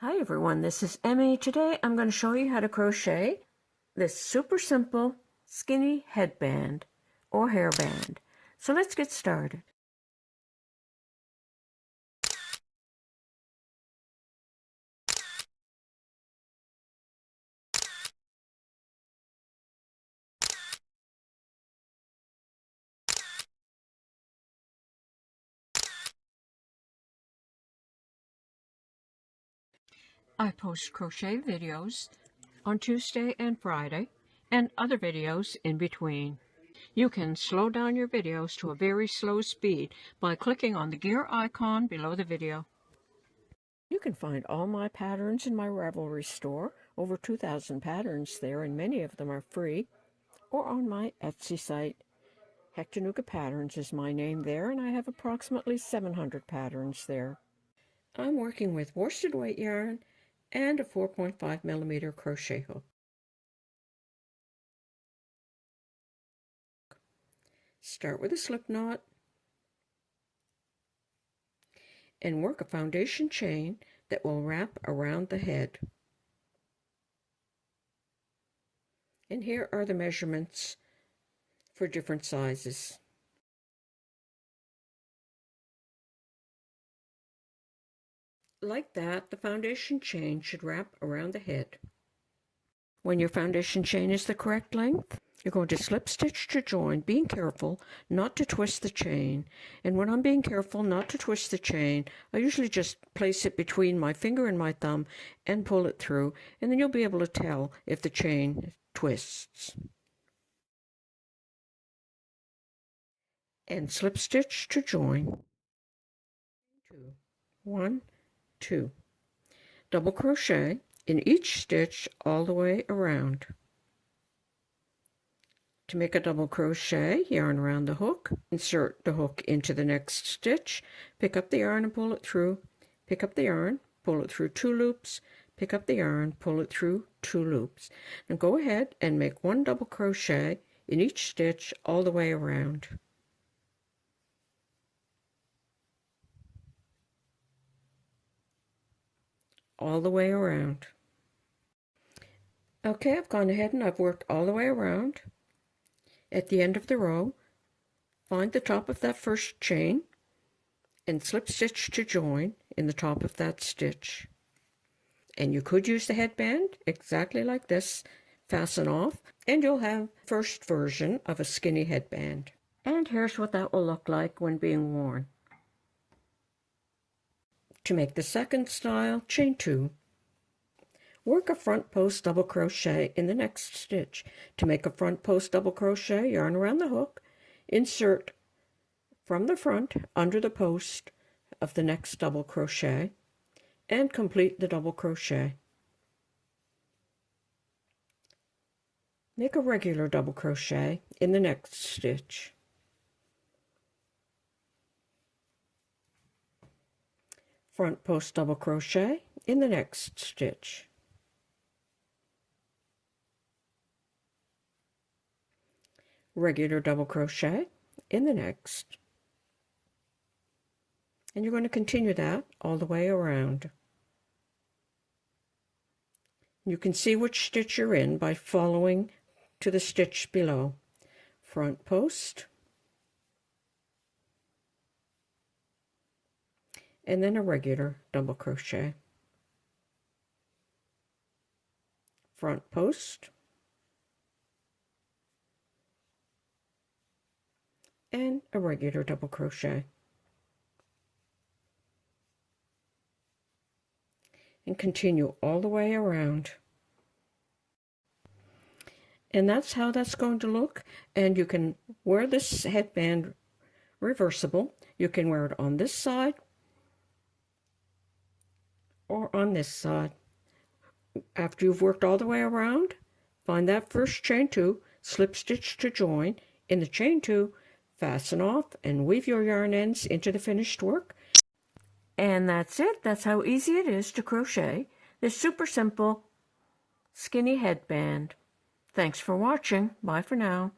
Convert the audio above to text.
Hi everyone, this is Emmy. Today I'm going to show you how to crochet this super simple skinny headband or hairband. So let's get started. I post crochet videos on Tuesday and Friday and other videos in between. You can slow down your videos to a very slow speed by clicking on the gear icon below the video. You can find all my patterns in my Ravelry store, over 2,000 patterns there, and many of them are free, or on my Etsy site. HectaFavorites is my name there, and I have approximately 700 patterns there. I'm working with worsted weight yarn and a 4.5 millimeter crochet hook. Start with a slip knot and work a foundation chain that will wrap around the head. And here are the measurements for different sizes. Like that, the foundation chain should wrap around the head. When your foundation chain is the correct length, you're going to slip stitch to join, being careful not to twist the chain. And when I'm being careful not to twist the chain, I usually just place it between my finger and my thumb and pull it through, and then you'll be able to tell if the chain twists. And slip stitch to join. 1, 2. Double crochet in each stitch all the way around. To make a double crochet, yarn around the hook, insert the hook into the next stitch, pick up the yarn and pull it through, pick up the yarn, pull it through 2 loops, pick up the yarn, pull it through 2 loops. Now go ahead and make 1 double crochet in each stitch all the way around. All the way around. Okay, I've gone ahead and I've worked all the way around. At the end of the row, find the top of that first chain and slip stitch to join in the top of that stitch. And you could use the headband exactly like this, fasten off, and you'll have the first version of a skinny headband. And here's what that will look like when being worn. To make the second style, chain 2. Work a front post double crochet in the next stitch. To make a front post double crochet, yarn around the hook, insert from the front under the post of the next double crochet, and complete the double crochet. Make a regular double crochet in the next stitch. Front post double crochet in the next stitch. Regular double crochet in the next. And you're going to continue that all the way around. You can see which stitch you're in by following to the stitch below. Front post, and then a regular double crochet. Front post, and a regular double crochet. And continue all the way around. And that's how that's going to look. And you can wear this headband reversible. You can wear it on this side or on this side. After you've worked all the way around, find that first chain 2, slip stitch to join. In the chain 2, fasten off and weave your yarn ends into the finished work. And that's it. That's how easy it is to crochet this super simple skinny headband. Thanks for watching. Bye for now.